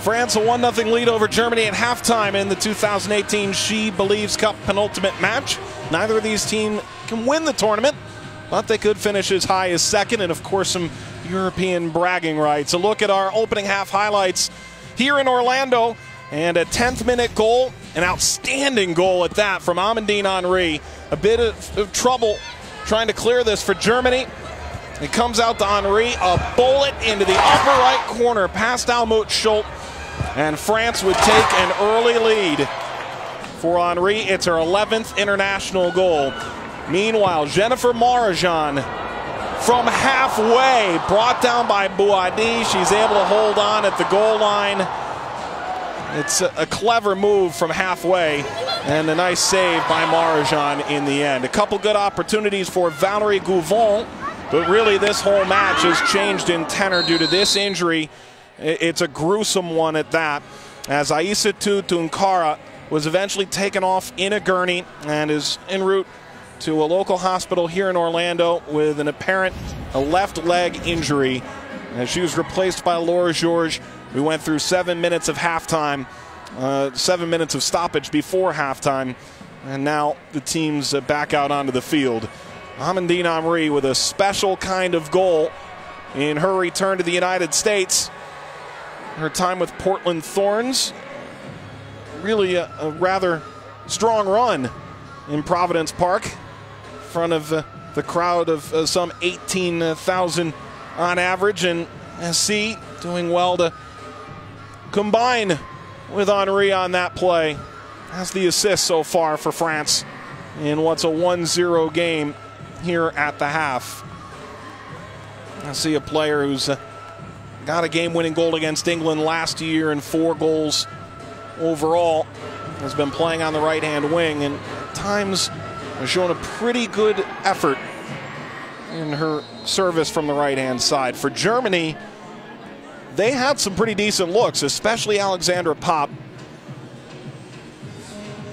France a 1-0 lead over Germany at halftime in the 2018 SheBelieves Cup penultimate match. Neither of these teams can win the tournament, but they could finish as high as second, and of course some European bragging rights. A look at our opening half highlights here in Orlando, and a 10th minute goal, an outstanding goal at that from Amandine Henry. A bit of trouble trying to clear this for Germany. It comes out to Henry, a bullet into the upper right corner past Almut Schult, and France would take an early lead. For Henry, it's her 11th international goal. Meanwhile, Jennifer Marajan from halfway, brought down by Bouadi. She's able to hold on at the goal line. It's a clever move from halfway, and a nice save by Marajan in the end. A couple good opportunities for Valerie Gouvon, but really this whole match has changed in tenor due to this injury. It's a gruesome one at that, as Aissatou Tounkara was eventually taken off in a gurney and is en route to a local hospital here in Orlando with an apparent left leg injury. As she was replaced by Laura Georges. We went through 7 minutes of halftime, 7 minutes of stoppage before halftime, and now the team's back out onto the field. Amandine Henry with a special kind of goal in her return to the United States. Her time with Portland Thorns, really a rather strong run in Providence Park in front of the crowd of some 18,000 on average, and SC doing well to combine with Henry on that play. Has the assist so far for France in what's a 1-0 game here at the half. I see a player who's got a game-winning goal against England last year and 4 goals overall. Has been playing on the right-hand wing and at times has shown a pretty good effort in her service from the right-hand side. For Germany, they had some pretty decent looks, especially Alexandra Popp.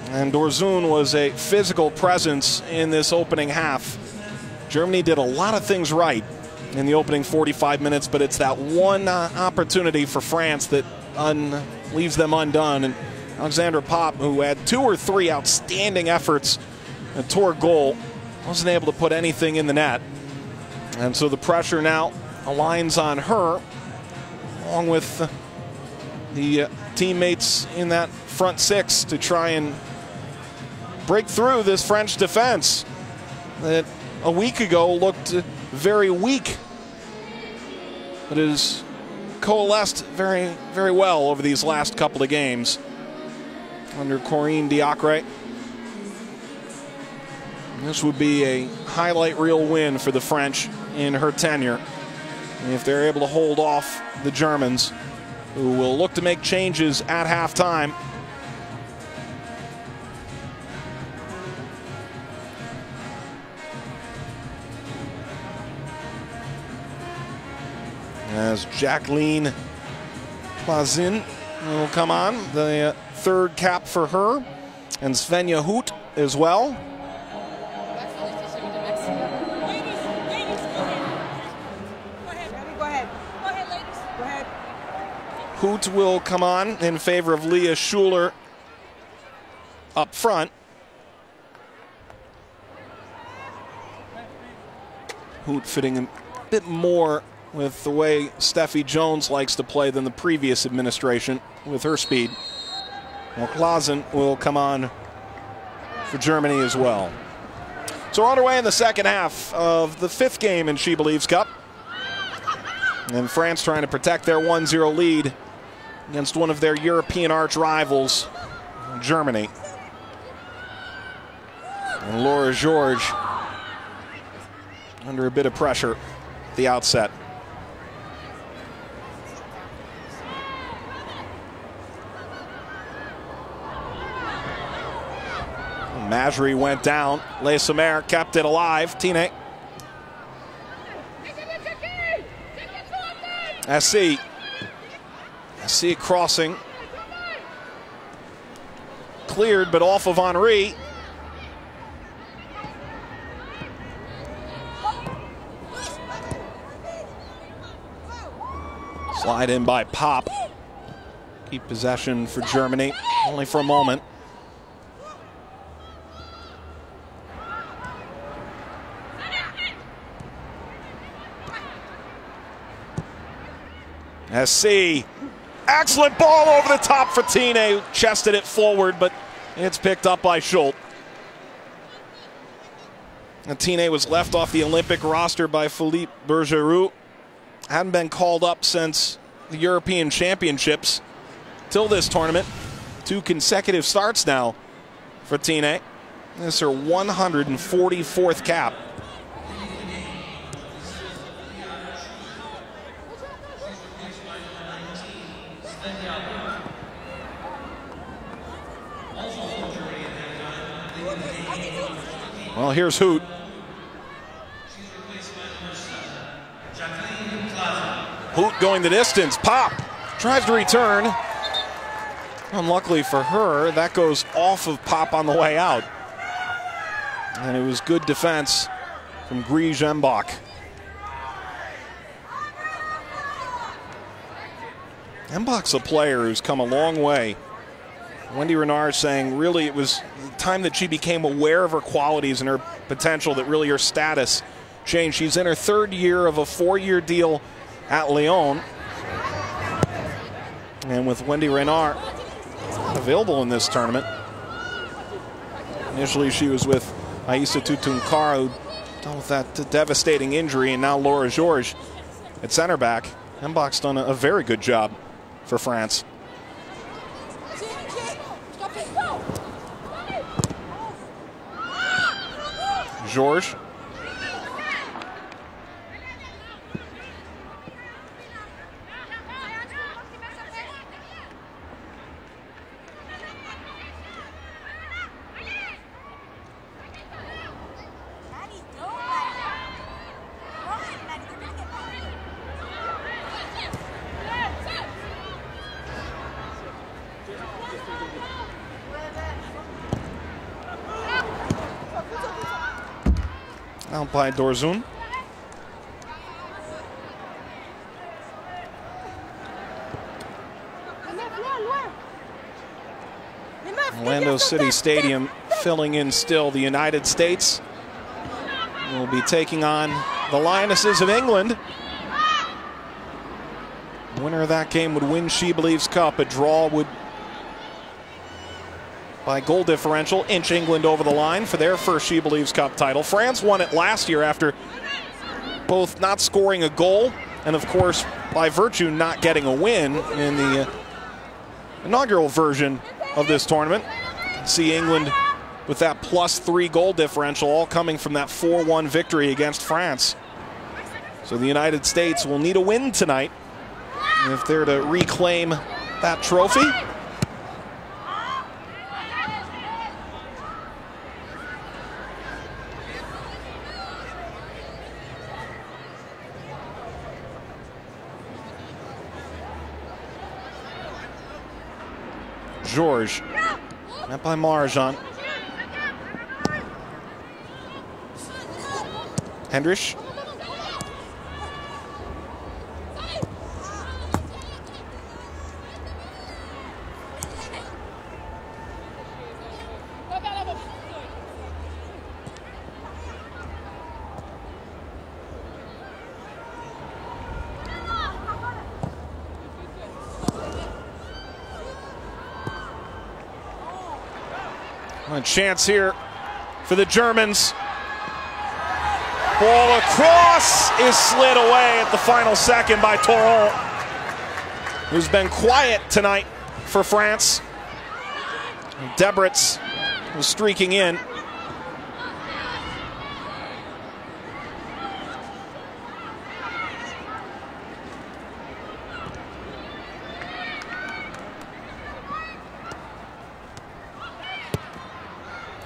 And Dorzoon was a physical presence in this opening half. Germany did a lot of things right in the opening 45 minutes, but it's that one opportunity for France that leaves them undone. And Alexandra Popp, who had 2 or 3 outstanding efforts toward goal, wasn't able to put anything in the net. And so the pressure now aligns on her, along with the teammates in that front 6 to try and break through this French defense that a week ago looked very weak, but has coalesced very, very well over these last couple of games under Corinne Diacre. This would be a highlight reel win for the French in her tenure if they're able to hold off the Germans, who will look to make changes at halftime. As Jacqueline Plazin will come on, the 3rd cap for her, and Svenja Hoot as well. Hoot will come on in favor of Leah Schuler up front. Hoot fitting a bit more with the way Steffi Jones likes to play than the previous administration with her speed. Well, Klaasen will come on for Germany as well. So we're underway in the second half of the 5th game in SheBelieves Cup. And France trying to protect their 1-0 lead against one of their European arch rivals, Germany. And Laura Georges under a bit of pressure at the outset. Majri went down. Le Sommer kept it alive. Tine. SC crossing. Cleared, but off of Henry. Slide in by Popp. keep possession for Germany, only for a moment. SC, excellent ball over the top for Tine, chested it forward, but it's picked up by Schultz. And Tine was left off the Olympic roster by Philippe Bergerot. Hadn't been called up since the European Championships till this tournament. 2 consecutive starts now for Tine. This is her 144th cap. Well, here's Hoot. Hoot going the distance. Pop tries to return. Unluckily for her, that goes off of Pop on the way out. And it was good defense from Grige Embach. Embach's a player who's come a long way. Wendy Renard saying really it was the time that she became aware of her qualities and her potential that really her status changed. She's in her 3rd year of a 4-year deal at Lyon. And with Wendy Renard available in this tournament. Initially she was with Aïssa Tutunkara, who dealt with that devastating injury, and now Laura Georges at center back. Embach's done a very good job for France. Georges. Out by Dorzun. Orlando City Stadium filling in still. The United States will be taking on the Lionesses of England. The winner of that game would win SheBelieves Cup. A draw would, by goal differential, inch England over the line for their first SheBelieves Cup title. France won it last year after both not scoring a goal and, of course, by virtue not getting a win in the inaugural version of this tournament. See England with that +3 goal differential, all coming from that 4-1 victory against France. So the United States will need a win tonight if they're to reclaim that trophy. Georges, met by Marjan. Hendrich. A chance here for the Germans. Ball across is slid away at the final second by Torrent, who's been quiet tonight for France. Debritz was streaking in.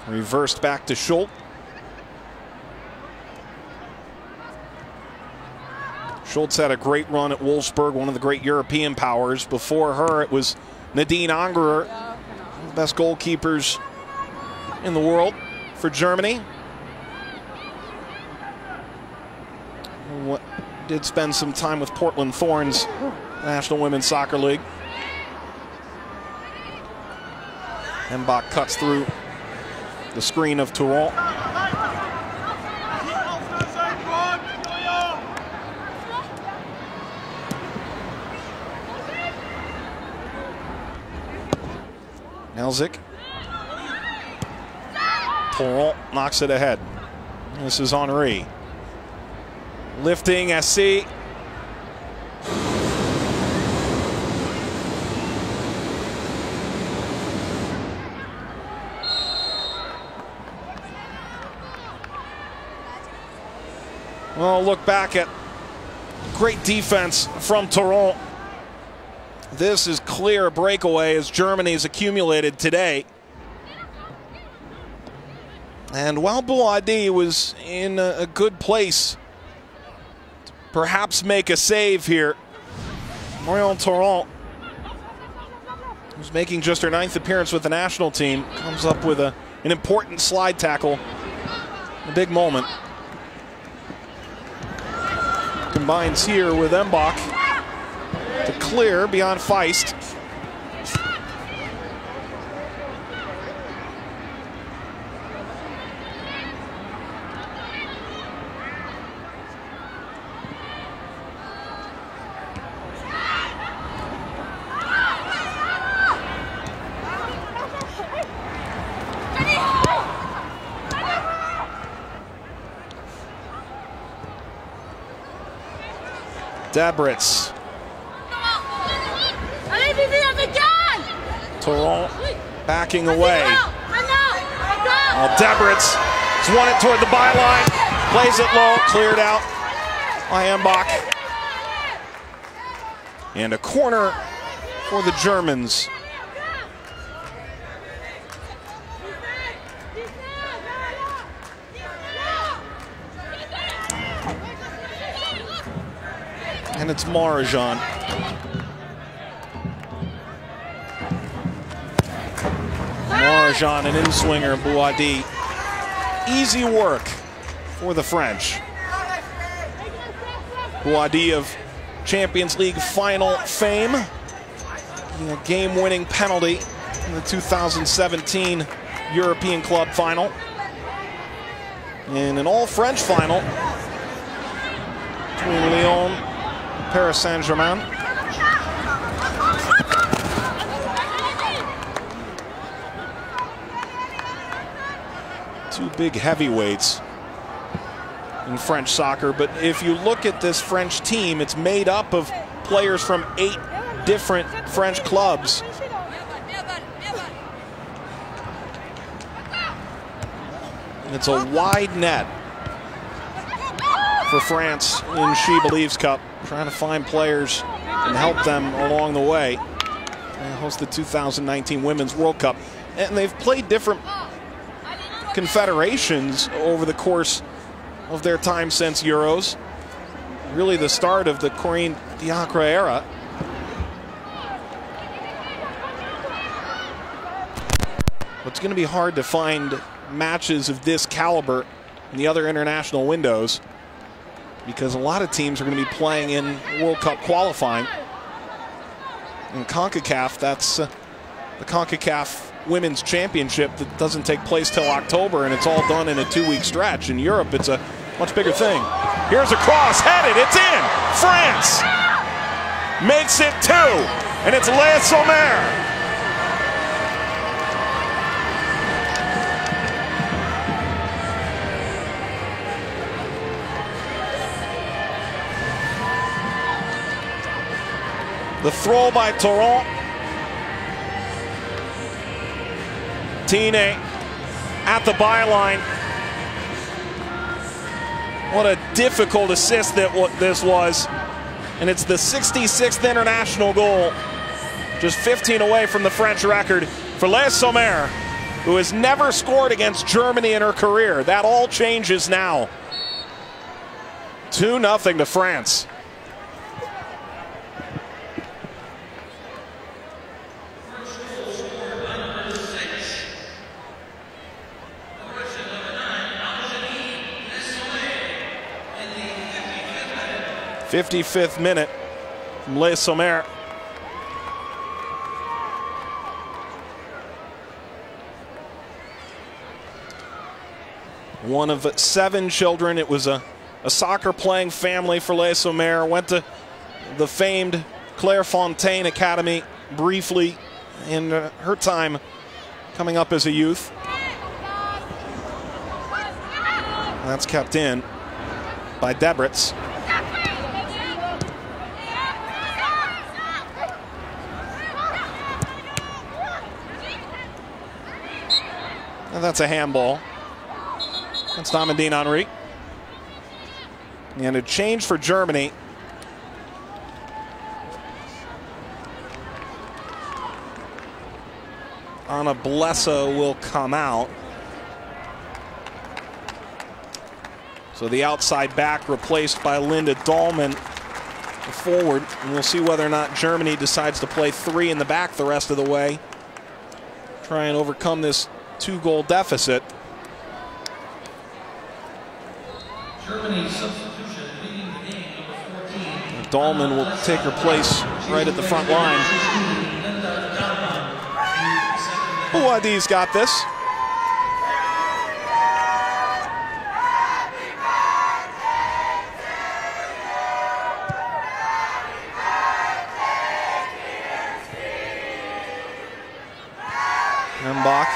Reversed back to Schultz. Schultz had a great run at Wolfsburg, one of the great European powers. Before her, it was Nadine Angerer, one of the best goalkeepers in the world for Germany. Did spend some time with Portland Thorns, National Women's Soccer League. Mbach cuts through the screen of Touron. Elzik. Touron knocks it ahead. This is Henry. Lifting SC. Well, look back at great defense from Touron. This is clear breakaway as Germany's accumulated today. And while Bouadi was in a good place to perhaps make a save here, Marion Touron, who's making just her 9th appearance with the national team, comes up with an important slide tackle. A big moment. Combines here with Mbach to clear beyond Feist. Debritz. Touron backing away. Well, Debritz has won it toward the byline. Plays it low, cleared out by Mbach. And a corner for the Germans. And it's Marajan. Marajan, an in-swinger, Bouadi. Easy work for the French. Bouadi of Champions League final fame. A game-winning penalty in the 2017 European Club final. In an all-French final between Lyon and Paris Saint-Germain. Two big heavyweights in French soccer, but if you look at this French team, it's made up of players from 8 different French clubs. And it's a wide net for France in SheBelieves Cup, trying to find players and help them along the way. They host the 2019 Women's World Cup, and they've played different confederations over the course of their time since Euros. Really the start of the Corinne Diacre era. But it's going to be hard to find matches of this caliber in the other international windows, because a lot of teams are going to be playing in World Cup qualifying. In CONCACAF, that's the CONCACAF Women's Championship that doesn't take place till October, and it's all done in a 2-week stretch. In Europe, it's a much bigger thing. Here's a cross, headed, it's in! France makes it 2, and it's Les Sommer. The throw by Touron. Tine at the byline. What a difficult assist that this was. And it's the 66th international goal. Just 15 away from the French record for Les Sommer, who has never scored against Germany in her career. That all changes now. 2-0 to France. '55th minute from Les Sommer. one of 7 children. It was a soccer playing family for Les Sommer. Went to the famed Clairefontaine Academy briefly in her time coming up as a youth. That's kept in by Debritz. And that's a handball. That's Amandine Henry. And a change for Germany. Anna Blesa will come out. So the outside back replaced by Linda Dahlman, the forward. And we'll see whether or not Germany decides to play 3 in the back the rest of the way. Try and overcome this 2-goal deficit. Germany's substitution leading the game, number 14. Dahlman will take her place right at the front line. Bouadi's got this. Mbach.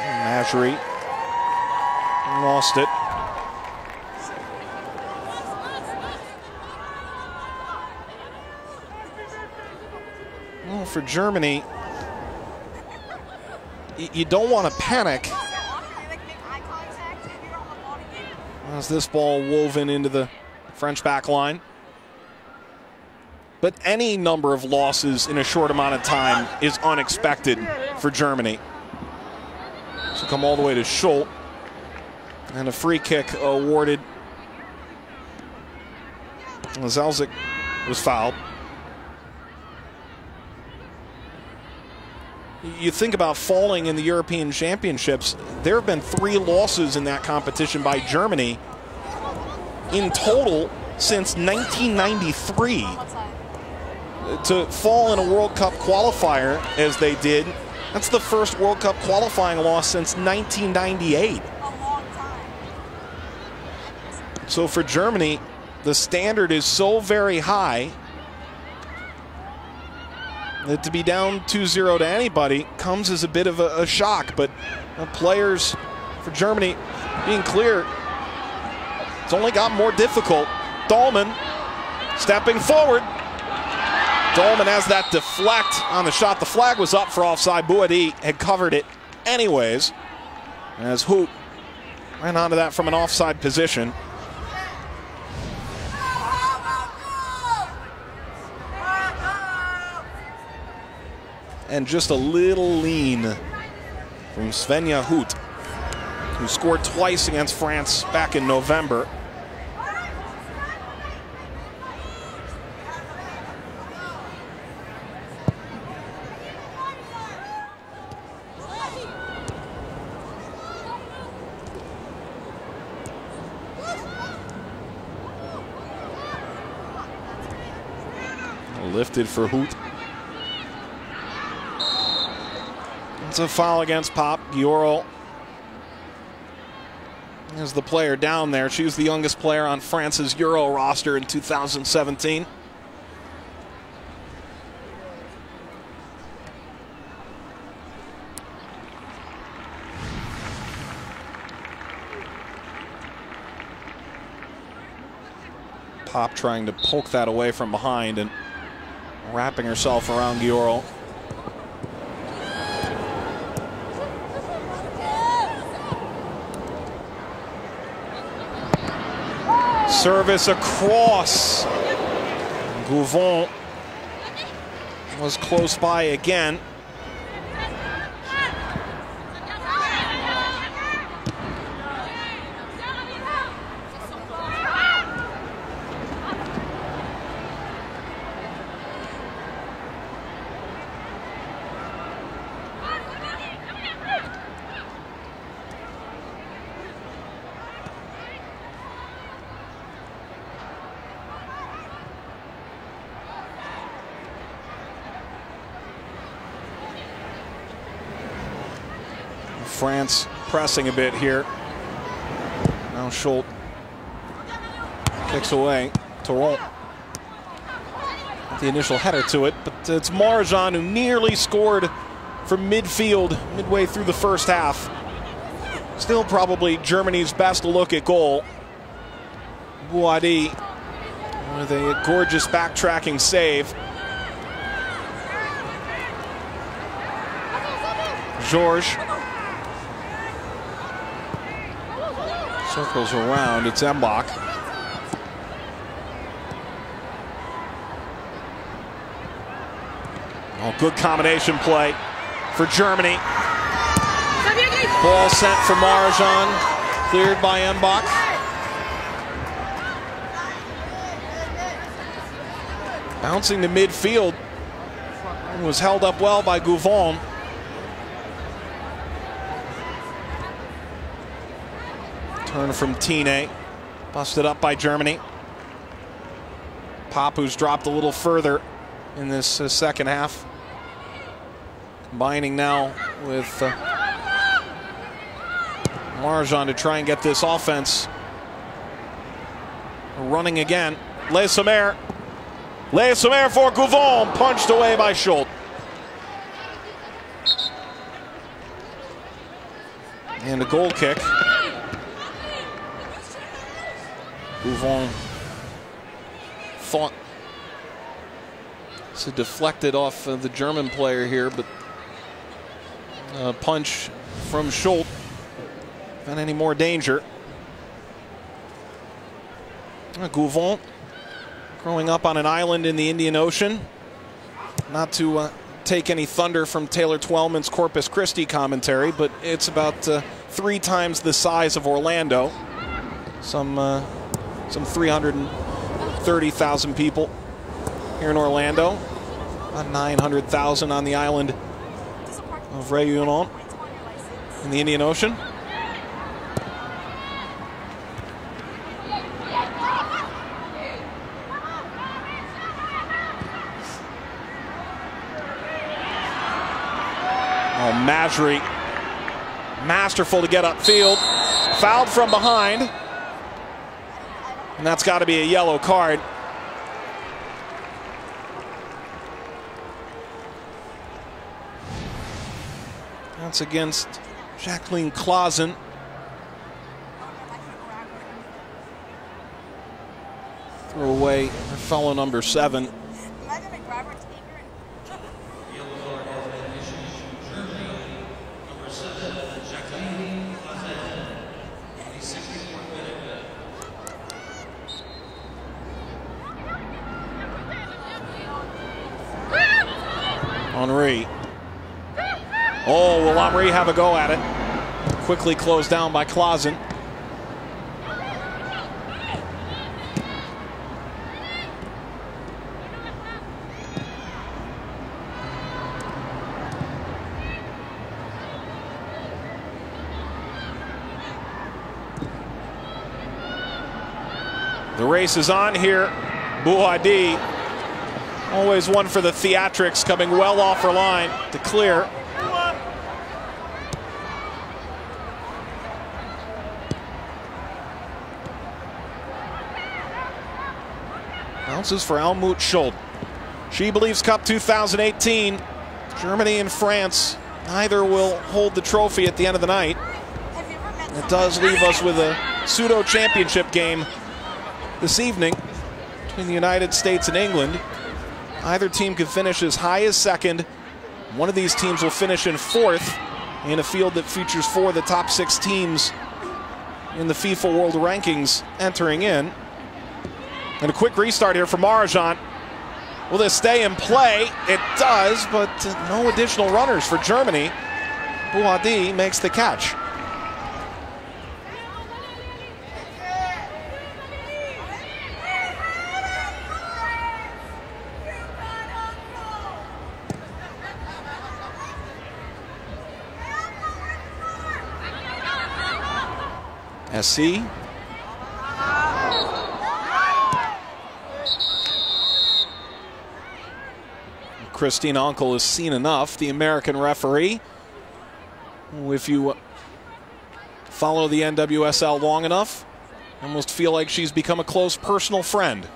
Majri lost it. Well, for Germany, you don't want to panic as this ball woven into the French back line. But any number of losses in a short amount of time is unexpected for Germany. So come all the way to Schultz. And a free kick awarded. Zelzik was fouled. You think about falling in the European Championships, there have been 3 losses in that competition by Germany in total since 1993. To fall in a World Cup qualifier as they did, that's the first World Cup qualifying loss since 1998. So for Germany, the standard is so very high that to be down 2-0 to anybody comes as a bit of a shock. But players for Germany being clear, it's only got more difficult. Dahlman stepping forward. Dahlman has that deflect on the shot. The flag was up for offside. Bouadi had covered it anyways, as Hoot ran onto that from an offside position. And just a little lean from Svenja Hoot, who scored twice against France back in November. Lifted for Hoot. It's a foul against Pop. Gioro is the player down there. She was the youngest player on France's Euro roster in 2017. Pop trying to poke that away from behind and wrapping herself around Gioro. Service across. Gouvon was close by again. France pressing a bit here. Now Schultz kicks away. Torrent. The initial header to it, but it's Marjan who nearly scored from midfield midway through the first half. Still probably Germany's best look at goal. Bouadi with a gorgeous backtracking save. Georges circles around. It's Mbach. Oh, good combination play for Germany. Ball sent for Marjan, cleared by Mbach. Bouncing to midfield, was held up well by Gouvon. Turn from Tine, busted up by Germany. Papu's dropped a little further in this second half. Combining now with Marjan to try and get this offense running again. Le Sommer for Gouvon, punched away by Schultz. And a goal kick. Gouvon thought it's deflected off the German player here, but a punch from Schultz. Not any more danger. Gouvon growing up on an island in the Indian Ocean. Not to take any thunder from Taylor Twellman's Corpus Christi commentary, but it's about 3 times the size of Orlando. Some 330,000 people here in Orlando. About 900,000 on the island of Réunion in the Indian Ocean. Oh, Masri, masterful to get upfield. Fouled from behind. And that's got to be a yellow card. That's against Jacqueline Clausen. Throw away her fellow number 7. Henry. Oh, will Henry have a go at it? Quickly closed down by Clausen. The race is on here. Bouadi, always one for the theatrics, coming well off her line to clear. Bounces for Helmut Schultz. SheBelieves Cup 2018. Germany and France, neither will hold the trophy at the end of the night. It does leave us with a pseudo-championship game this evening between the United States and England. Either team could finish as high as second. One of these teams will finish in 4th in a field that features 4 of the top 6 teams in the FIFA World Rankings entering in. And a quick restart here for Marjan. Will this stay in play? It does, but no additional runners for Germany. Bouadi makes the catch. SC. Christine Unkel has seen enough, the American referee. If you follow the NWSL long enough, almost feel like she's become a close personal friend.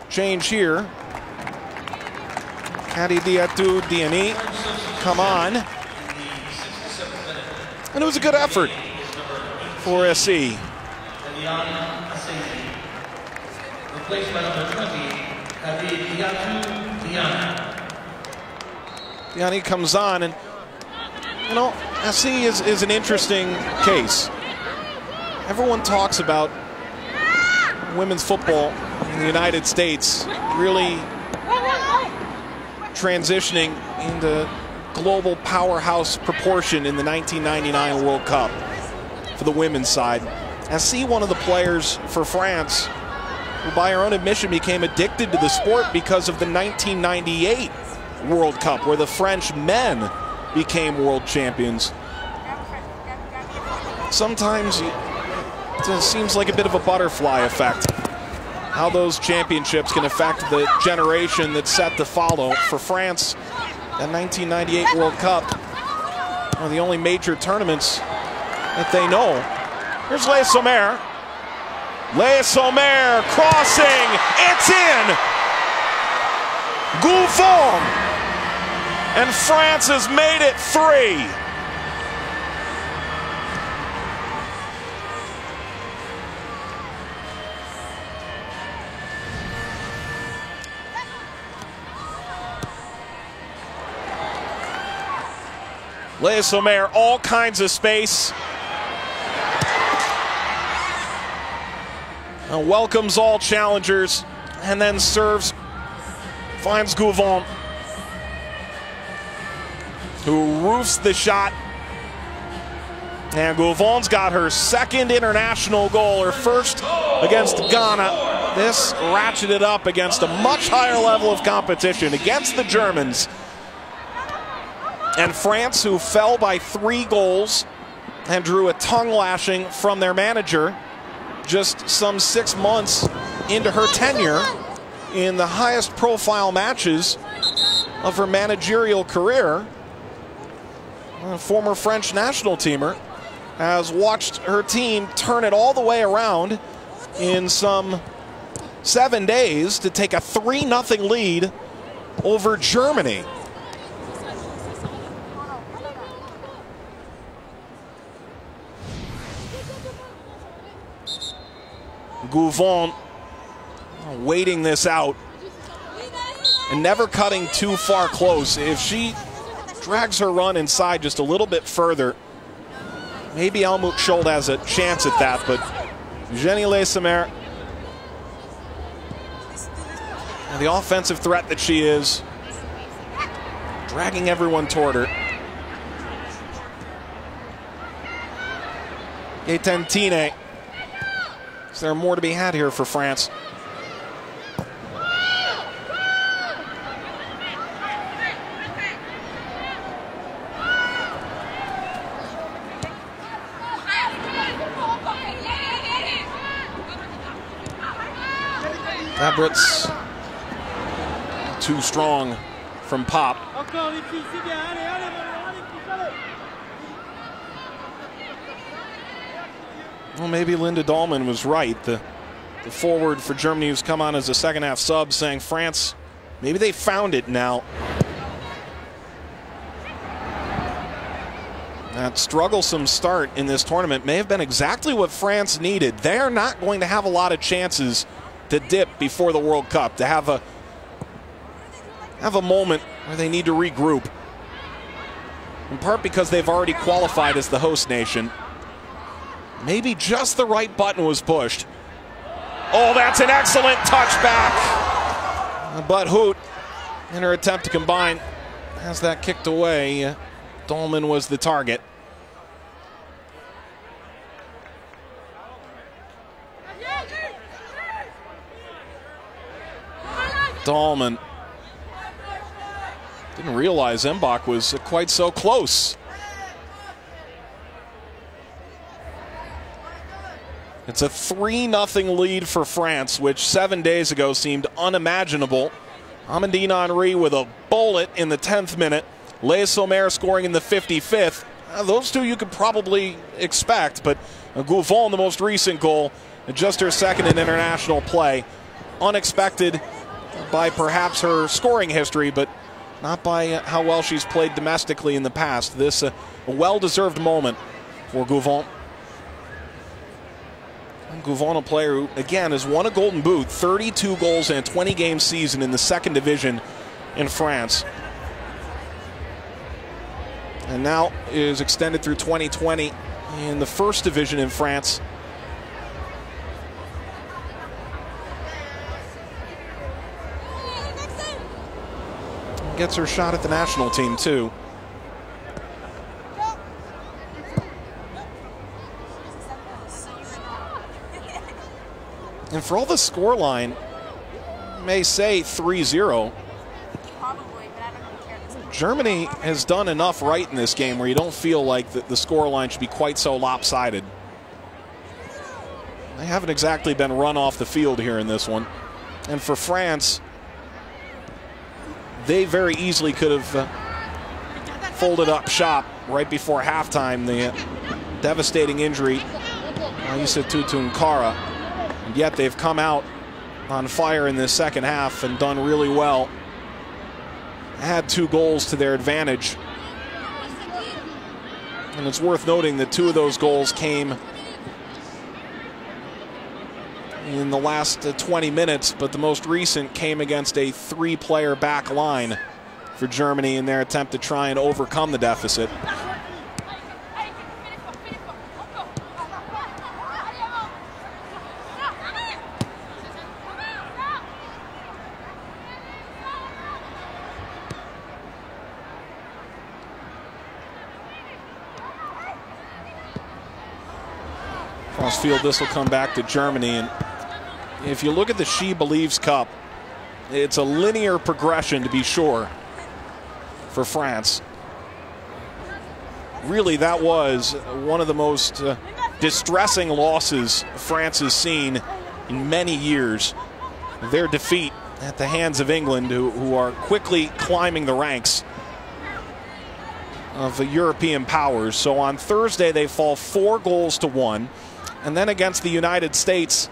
Change here. Kadidiatu Diani come on. And it was a good effort for SC. Replaced by number 20, Kadidiatu Diani. Diani comes on, and you know, SC is an interesting case. Everyone talks about women's football in the United States really transitioning into global powerhouse proportion in the 1999 World Cup for the women's side. SC, one of the players for France, who by her own admission became addicted to the sport because of the 1998 World Cup, where the French men became world champions. Sometimes it seems like a bit of a butterfly effect, how those championships can affect the generation that's set to follow. For France, that 1998 World Cup, one of the only major tournaments that they know. Here's Le Sommer. Le Sommer crossing, it's in! Gouffon! And France has made it 3. Le Sommer, all kinds of space. Welcomes all challengers and then serves, finds Gouffon, who roofs the shot. And Goufon's got her second international goal, her first against Ghana. This ratcheted up against a much higher level of competition against the Germans. And France, who fell by 3 goals and drew a tongue lashing from their manager just some 6 months into her tenure in the highest profile matches of her managerial career. A former French national teamer has watched her team turn it all the way around in some 7 days to take a 3-0 lead over Germany. Gouffon waiting this out and never cutting too far close. If she drags her run inside just a little bit further, maybe Helmut Schold has a chance at that, but Jenny Le Sommer, the offensive threat that she is, dragging everyone toward her. Etentine. Is there more to be had here for France? Abritz too strong from Pop. Well, maybe Linda Dahlmann was right. The forward for Germany who's come on as a second half sub, saying France, maybe they found it now. That strugglesome start in this tournament may have been exactly what France needed. They're not going to have a lot of chances to dip before the World Cup, to have a moment where they need to regroup. In part because they've already qualified as the host nation. Maybe just the right button was pushed. Oh, that's an excellent touchback. But Hoot, in her attempt to combine, has that kicked away. Dahlmann was the target. Dahlmann didn't realize Mbach was quite so close. It's a 3-0 lead for France, which 7 days ago seemed unimaginable Amandine Henry with a bullet in the 10th minute. Leah Sommer scoring in the 55th. Those two you could probably expect, but Gouvon, the most recent goal, just her second in international play. Unexpected by perhaps her scoring history, but not by how well she's played domestically in the past. This a well-deserved moment for Gouvon. Gouvon, a player who, again, has won a Golden Boot, 32 goals in a 20-game season in the second division in France. And now is extended through 2020 in the first division in France. Gets her shot at the national team, too. And for all the scoreline may say 3-0, Germany has done enough right in this game where you don't feel like the scoreline should be quite so lopsided. They haven't exactly been run off the field here in this one. And for France, they very easily could have folded up shop right before halftime. The devastating injury, Aissa Tutunkara. And yet they've come out on fire in this second half and done really well. Had 2 goals to their advantage. And it's worth noting that 2 of those goals came in the last 20 minutes, but the most recent came against a 3-player back line for Germany in their attempt to try and overcome the deficit. Crossfield, this will come back to Germany. And if you look at the SheBelieves Cup, it's a linear progression, to be sure, for France. Really, that was one of the most distressing losses France has seen in many years. Their defeat at the hands of England, who are quickly climbing the ranks of the European powers. So on Thursday, they fall 4-1. And then against the United States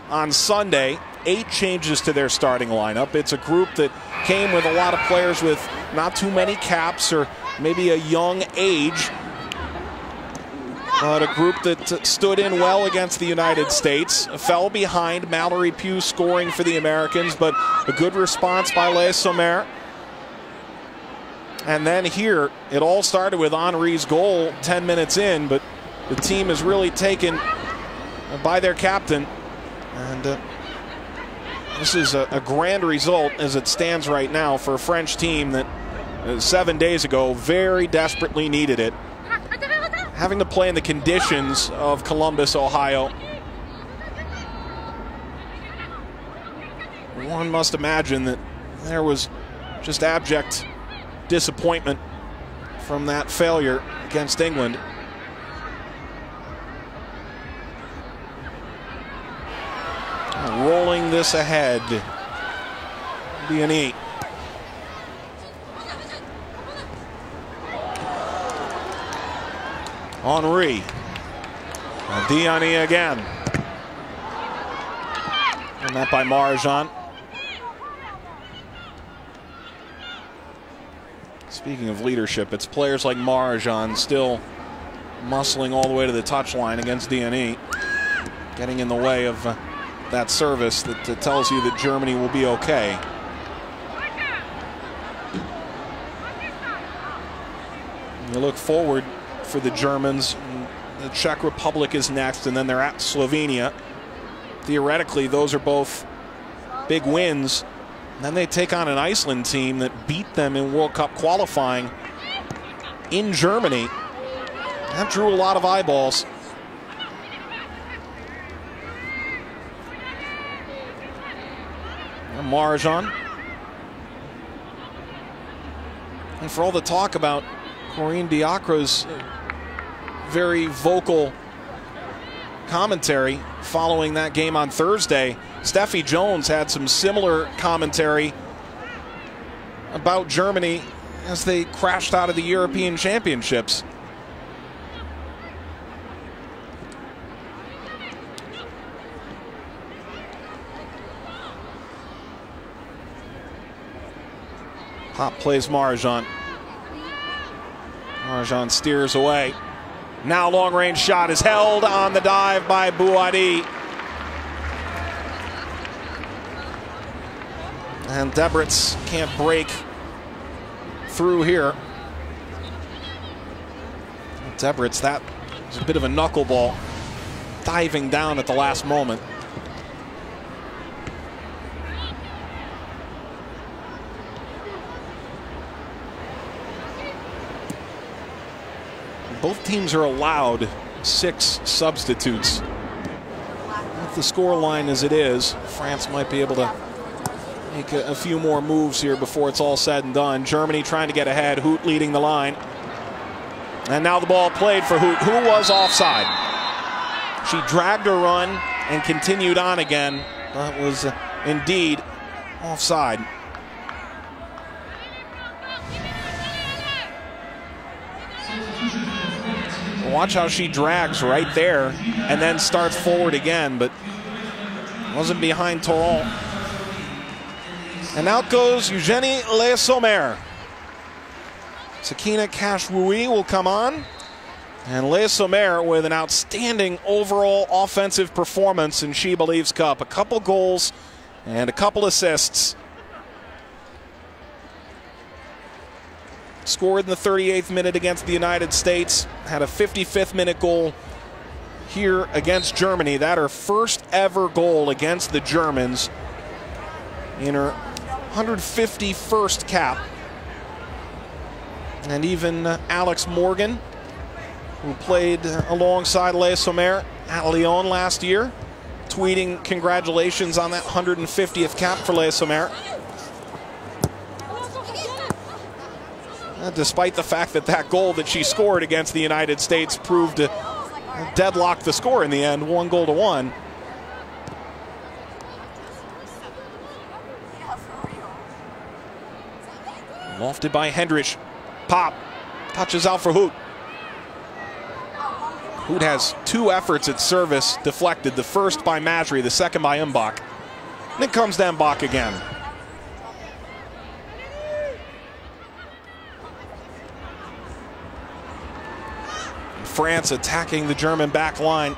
on Sunday, 8 changes to their starting lineup. It's a group that came with a lot of players with not too many caps or maybe a young age. But a group that stood in well against the United States. Fell behind, Mallory Pugh scoring for the Americans, but a good response by Leah Sommer. And then here, it all started with Henry's goal 10 minutes in, but the team is really taken by their captain. And this is a grand result as it stands right now for a French team that 7 days ago very desperately needed it. Having to play in the conditions of Columbus, Ohio. One must imagine that there was just abject disappointment from that failure against England. Rolling this ahead. D&E. Henry. D&E again. And that by Marajan. Speaking of leadership, it's players like Marajan still muscling all the way to the touchline against D&E. Getting in the way of that service that tells you that Germany will be okay. You look forward for the Germans. The Czech Republic is next, and then they're at Slovenia. Theoretically, those are both big wins. And then they take on an Iceland team that beat them in World Cup qualifying in Germany. That drew a lot of eyeballs. Marajan. And for all the talk about Corinne Diacre's very vocal commentary following that game on Thursday, Steffi Jones had some similar commentary about Germany as they crashed out of the European Championships. Pop plays Marjan. Marjan steers away. Now long-range shot is held on the dive by Bouadi. And Debritz can't break through here. Debritz, that was a bit of a knuckleball, diving down at the last moment. Both teams are allowed 6 substitutes. With the score line as it is, France might be able to make a few more moves here before it's all said and done. Germany trying to get ahead, Hoot leading the line. And now the ball played for Hoot, who was offside. She dragged her run and continued on again. That was indeed offside. Watch how she drags right there and then starts forward again, but wasn't behind Torrent. And out goes Eugénie Le Sommer. Sakina Kashwoui will come on. And Le Sommer with an outstanding overall offensive performance in SheBelieves Cup. A couple goals and a couple assists. Scored in the 38th minute against the United States. Had a 55th minute goal here against Germany. That her first ever goal against the Germans in her 151st cap. And even Alex Morgan, who played alongside Le Sommer at Lyon last year, tweeting congratulations on that 150th cap for Le Sommer. Despite the fact that that goal that she scored against the United States proved to deadlock the score in the end, 1-1. Lofted by Hendrich. Pop touches out for Hoot. Hoot has 2 efforts at service deflected, the first by Masri, the second by Mbach. And it comes to Mbach again. France attacking the German back line.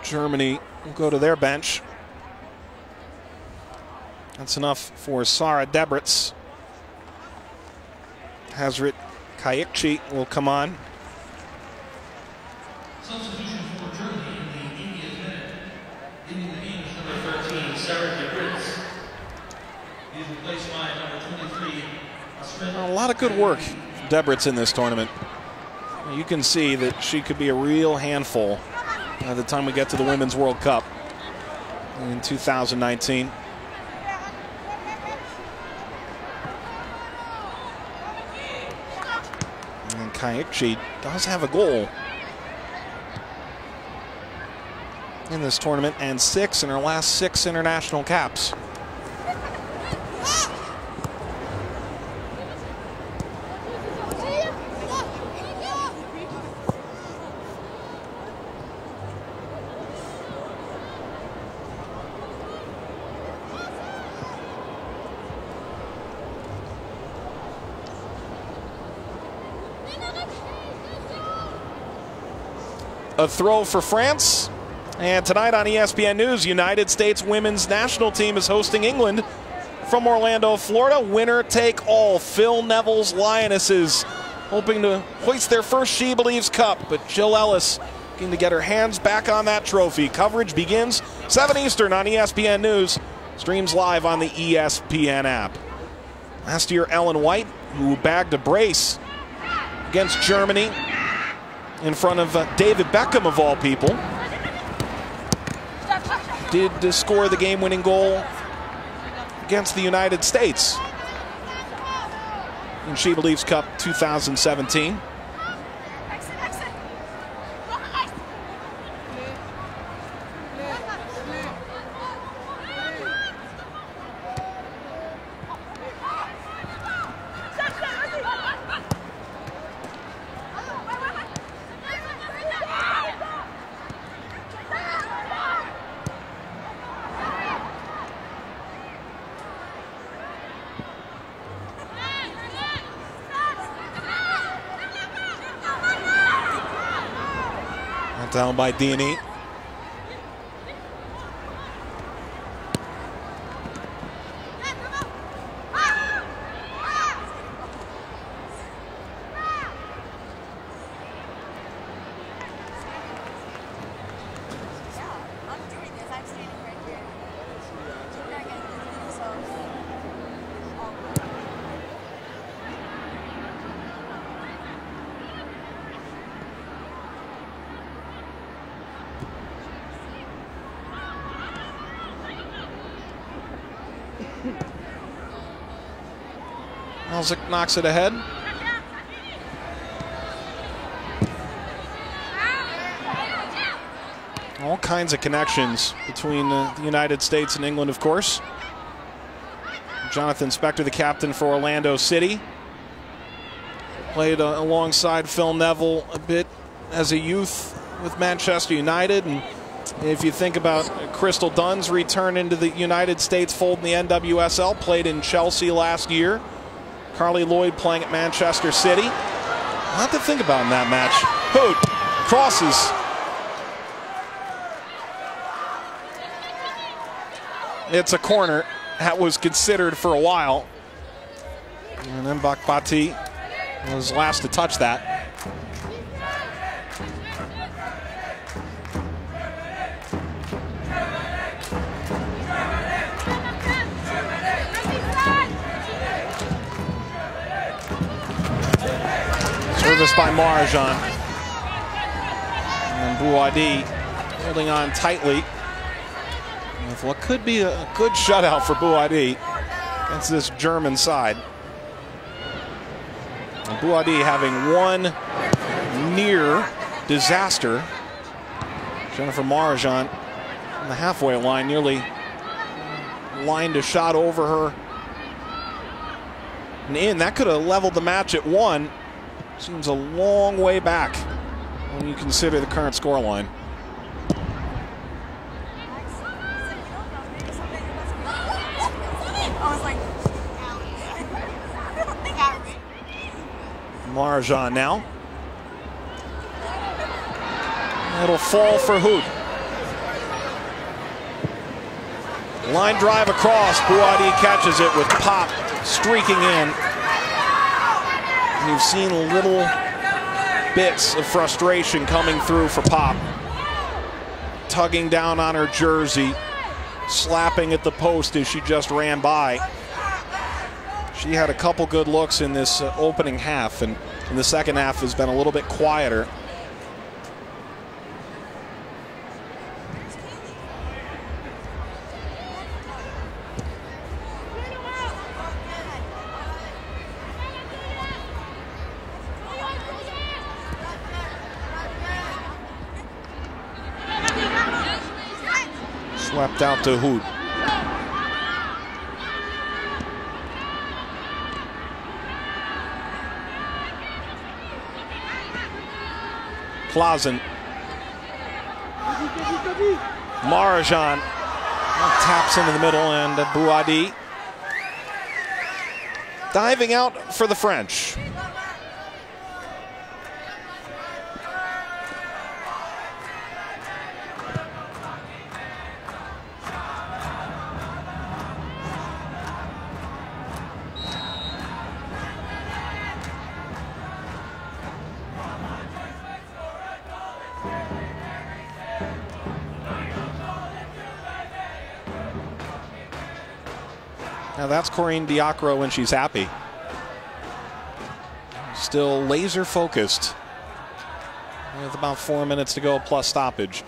Germany will go to their bench. That's enough for Sarah Debritz. Hazret Kayikchi will come on. Substitution for Germany in the 80th minute. In the game is number 13, Sarah Debritz. He is replaced by number 23, A lot of good work from Debritz in this tournament. You can see that she could be a real handful by the time we get to the Women's World Cup in 2019. And Kayikchi does have a goal in this tournament and 6 in her last 6 international caps. A throw for France. And tonight on ESPN News, United States women's national team is hosting England from Orlando, Florida. Winner take all. Phil Neville's Lionesses hoping to hoist their first SheBelieves Cup, but Jill Ellis looking to get her hands back on that trophy. Coverage begins 7 Eastern on ESPN News. Streams live on the ESPN app. Last year, Ellen White, who bagged a brace against Germany in front of David Beckham, of all people. did score the game-winning goal against the United States in SheBelieves Cup 2017. Down by D&E. Malzik knocks it ahead. All kinds of connections between the United States and England, of course. Jonathan Spector, the captain for Orlando City, played alongside Phil Neville a bit as a youth with Manchester United. And if you think about Crystal Dunn's return into the United States fold in the NWSL, played in Chelsea last year. Carly Lloyd playing at Manchester City. A lot to think about in that match. Hood crosses. It's a corner. That was considered for a while. And then Bakbati was last to touch that. Service by Marajan. And Bouadi holding on tightly with what could be a good shutout for Bouadi against this German side. And Bouadi having one near disaster. Jennifer Marajan on the halfway line, nearly lined a shot over her and in. That could have leveled the match at 1. Seems a long way back when you consider the current scoreline. Marajan now. It'll fall for Hood. Line drive across. Bouadi catches it with Pop streaking in. You've seen little bits of frustration coming through for Pop. Tugging down on her jersey, slapping at the post as she just ran by. She had a couple good looks in this opening half, and in the second half has been a little bit quieter. Swept out to Hood. Clausen. Marajan taps into the middle, and Bouadi diving out for the French. Now that's Corinne Diacro when she's happy. Still laser focused with about 4 minutes to go plus stoppage.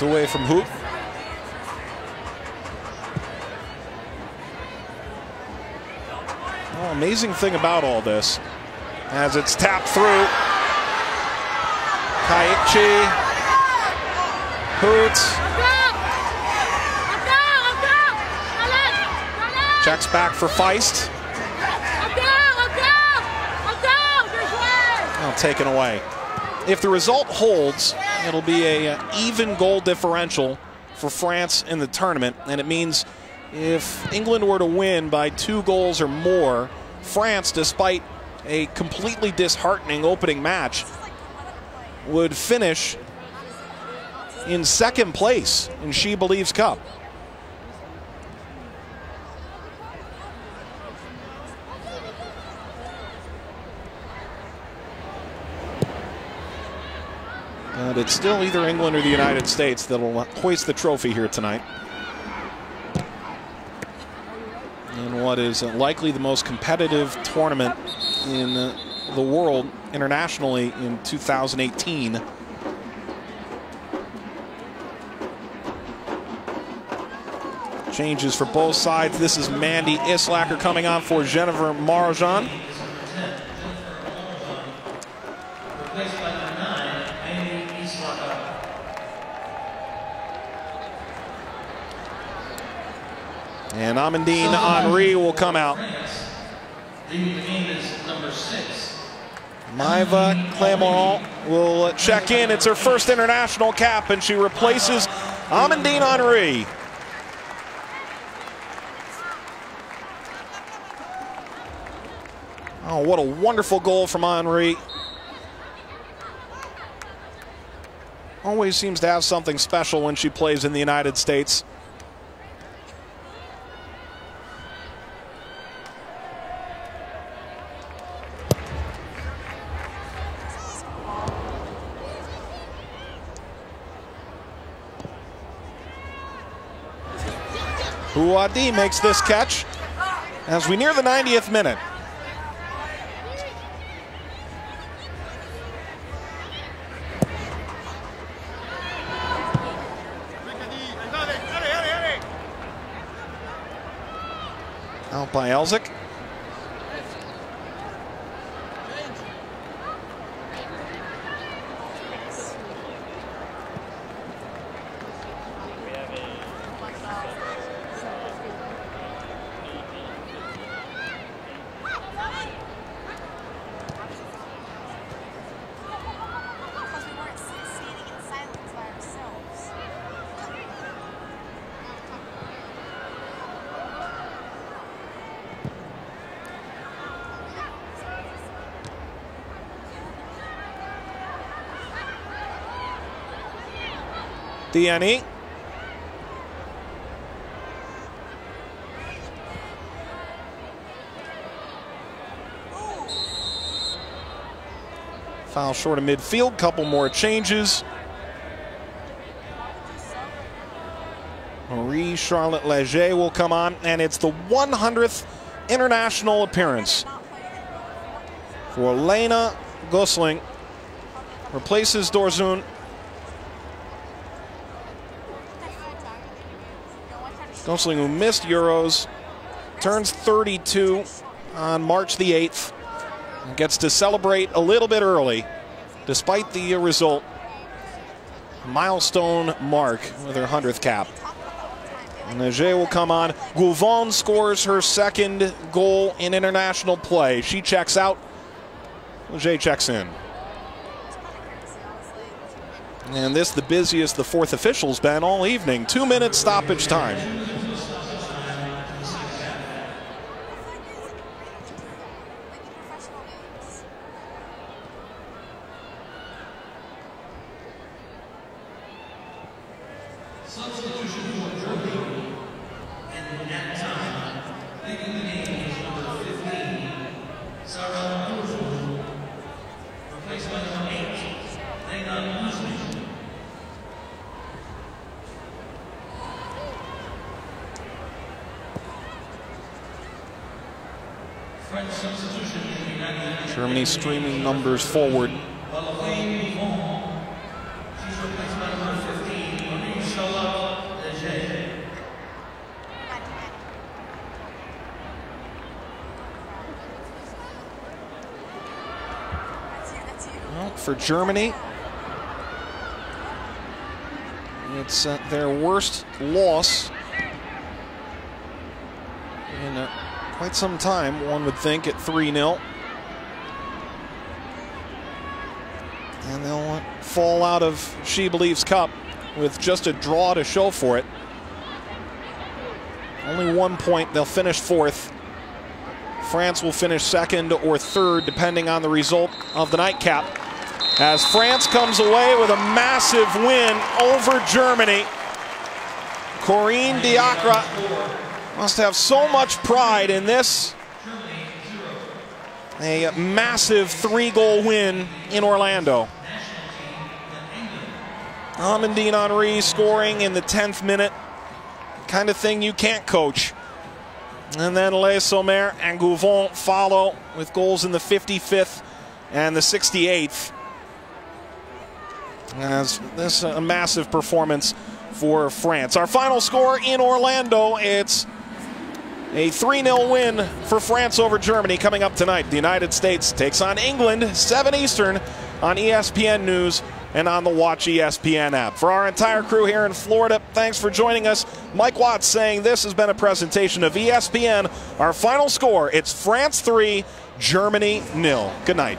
away from hoop. Oh, amazing thing about all this, as it's tapped through. Kaichi, Hoots. Checks back for Feist. Oh, taken away. If the result holds, it'll be an even goal differential for France in the tournament, and it means if England were to win by 2 goals or more, France, despite a completely disheartening opening match, would finish in 2nd place in SheBelieves Cup. But it's still either England or the United States that'll hoist the trophy here tonight. In what is likely the most competitive tournament in the world internationally in 2018. Changes for both sides. This is Mandy Islacker coming on for Jennifer Marjan. Replaced by number 9, Mandy Islacker. And Amandine Henry will come out. Leading the game is number 6. Maeva Clermont will check in. It's her first international cap, and she replaces Amandine Henry. Oh, what a wonderful goal from Henry. Always seems to have something special when she plays in the United States. Huadi makes this catch as we near the 90th minute. Out by Elzik. DNE. Foul short of midfield, couple more changes. Marie-Charlotte Leger will come on, and it's the 100th international appearance for Lena Gosling. Replaces Dorzun. Gosling, who missed Euros, turns 32 on March the 8th and gets to celebrate a little bit early, despite the result. Milestone mark with her 100th cap. And Leger will come on. Gouvon scores her 2nd goal in international play. She checks out. Leger checks in. And this the busiest the 4th official's been all evening. 2-minute stoppage time. Substitution for Germany. And at time, leading the game is number 15, Sarah Murzul. Replaced by number 8, Lena Gosling. French substitution in the United States. Germany streaming numbers forward. She's replaced by number 15, for Germany. It's their worst loss in quite some time, one would think, at 3-0. And they'll fall out of SheBelieves Cup with just a draw to show for it. Only 1 point. They'll finish 4th. France will finish 2nd or 3rd, depending on the result of the nightcap, as France comes away with a massive win over Germany. Corinne Diacre must have so much pride in this. A massive 3-goal win in Orlando. Amandine Henry scoring in the 10th minute. Kind of thing you can't coach. And then Le Sommer and Gouvon follow with goals in the 55th and the 68th. As this a massive performance for France. Our final score in Orlando, it's a 3-0 win for France over Germany coming up tonight. The United States takes on England, 7 Eastern on ESPN News and on the Watch ESPN app. For our entire crew here in Florida, thanks for joining us. Mike Watts saying this has been a presentation of ESPN. Our final score, it's France 3, Germany 0. Good night.